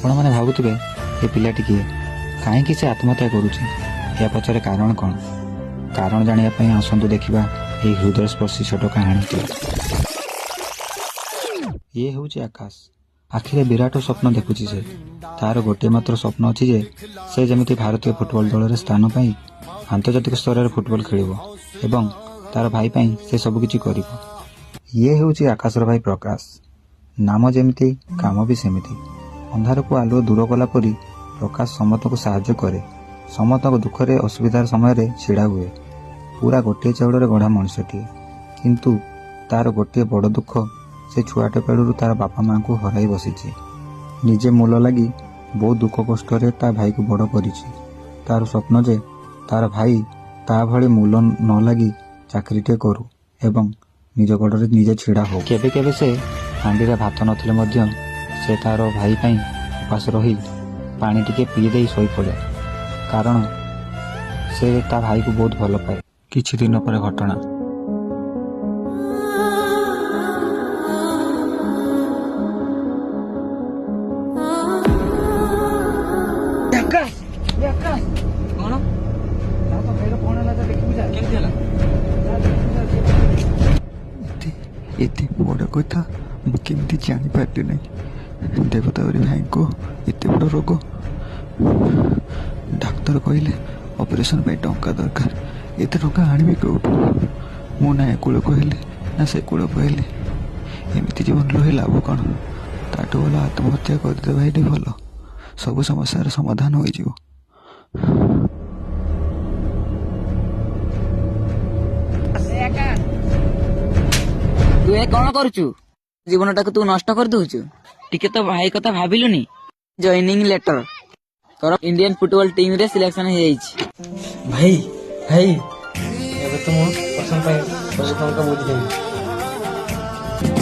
ଆପଣମାନେ ଭାବୁଥିବେ ଏ ପିଲାଟି କିଏ, କାହିଁକି ସେ ଆତ୍ମହତ୍ୟା କରୁଛି, ଏହା ପଛରେ କାରଣ କ'ଣ? କାରଣ ଜାଣିବା ପାଇଁ ଆସନ୍ତୁ ଦେଖିବା ଏହି ହୃଦୟସ୍ପର୍ଶୀ ଛୋଟ କାହାଣୀଟି। ଇଏ ହେଉଛି ଆକାଶ। ଆଖିରେ ବିରାଟ ସ୍ୱପ୍ନ ଦେଖୁଛି ସେ। ତାର ଗୋଟିଏ ମାତ୍ର ସ୍ୱପ୍ନ ଅଛି ଯେ ସେ ଯେମିତି ଭାରତୀୟ ଫୁଟବଲ ଦଳରେ ସ୍ଥାନ ପାଇ ଆନ୍ତର୍ଜାତିକ ସ୍ତରରେ ଫୁଟବଲ ଖେଳିବ ଏବଂ ତାର ଭାଇ ପାଇଁ ସେ ସବୁକିଛି କରିବ। ଇଏ ହେଉଛି ଆକାଶର ଭାଇ ପ୍ରକାଶ। ନାମ ଯେମିତି କାମ ବି ସେମିତି। ଅନ୍ଧାରକୁ ଆଲୁଅ ଦୂର କଲା ପରି ପ୍ରକାଶ ସମସ୍ତଙ୍କୁ ସାହାଯ୍ୟ କରେ। ସମସ୍ତଙ୍କ ଦୁଃଖରେ ଅସୁବିଧାର ସମୟରେ ଛିଡ଼ା ହୁଏ। ପୁରା ଗୋଟିଏ ଚାଉଳରେ ଗଢ଼ା ମଣିଷଟିଏ। କିନ୍ତୁ ତାର ଗୋଟିଏ ବଡ଼ ଦୁଃଖ, ସେ ଛୁଆଟେ ବେଳରୁ ତାର ବାପା ମାଆଙ୍କୁ ହରାଇ ବସିଛି। ନିଜେ ମୂଲ ଲାଗି ବହୁତ ଦୁଃଖ କଷ୍ଟରେ ତା ଭାଇକୁ ବଡ଼ କରିଛି। ତାର ସ୍ୱପ୍ନ ଯେ ତାର ଭାଇ ତା ଭଳି ମୂଲ ନ ଲାଗି ଚାକିରିଟିଏ କରୁ ଏବଂ ନିଜ ଗୋଡ଼ରେ ନିଜେ ଛିଡ଼ା ହଉ। କେବେ କେବେ ସେ ହାଣ୍ଡିରେ ଭାତ ନଥିଲେ ମଧ୍ୟ ସେ ତାର ଭାଇ ପାଇଁ ଉପାସ ରହି ପାଣି ଟିକେ ପିଇ ଦେଇ ଶୋଇପଡ଼େ, କାରଣ ସେ ତା ଭାଇକୁ ବହୁତ ଭଲ ପାଏ। କିଛି ଦିନ ପରେ ଘଟଣା। ଏତେ ବଡ଼ କଥା ମୁଁ କେମିତି ଜାଣିପାରିଲି ନାହିଁ। ଦେବତାବରୀ ଭାଇଙ୍କୁ ଏତେ ବଡ଼ ରୋଗ। ଡାକ୍ତର କହିଲେ ଅପରେସନ୍ ପାଇଁ ଟଙ୍କା ଦରକାର। ଏତେ ଟଙ୍କା ଆଣିବି କେଉଁଠୁ? ମୁଁ ନା ଏ କୂଳକୁ ହେଲି ନା ସେ କୂଳକୁ ହେଲି। ଏମିତି ଜୀବନ ରହି ଲାଭ କ'ଣ? ତାଠୁ ଭଲ ଆତ୍ମହତ୍ୟା କରିଦେବା ଏଠି ଭଲ। ସବୁ ସମସ୍ୟାର ସମାଧାନ ହୋଇଯିବ। ତୁ ଏ କଣ କରୁଛୁ? ଜୀବନଟାକୁ ତୁ ନଷ୍ଟ କରିଦଉଛୁ। ଟିକେ ତ ଭାଇ କଥା ଭାବିଲୁନି? ଜଏନିଂ ଲେଟର ତୋର ଇଣ୍ଡିଆନ ଫୁଟବଲ ଟିମ୍ ରେ ସିଲେକ୍ସନ ହେଇଯାଇଛି। ଭାଇ ଭାଇ ଏବେ ତ ମୁଁ ପସନ୍ଦ ପାଇଁ ସବୁ ଟଙ୍କା ବୁଝିଦେବି।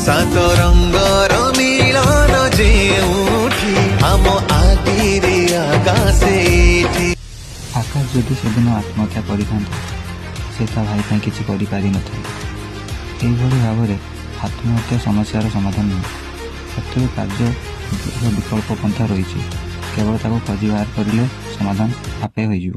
ସାତ ରଙ୍ଗର ମିଳନ ଯେଉଁଠି ଆମ ଆଖିରେ ଆକାଶ ଏଠି। ଆକାଶ ଯଦି ସେଦିନ ଆତ୍ମହତ୍ୟା କରିଥାନ୍ତା, ସେ ତା ଭାଇ ପାଇଁ କିଛି କରିପାରିନଥାନ୍ତା। ଏହିଭଳି ଭାବରେ ଆତ୍ମହତ୍ୟା ସମସ୍ୟାର ସମାଧାନ ନୁହେଁ। ପ୍ରତ୍ୟେକ କାର୍ଯ୍ୟ ବିକଳ୍ପ ପନ୍ଥା ରହିଛି। କେବଳ ତାକୁ ଖୋଜି ବାହାର କରିଲେ ସମାଧାନ ଆପେ ହୋଇଯିବ।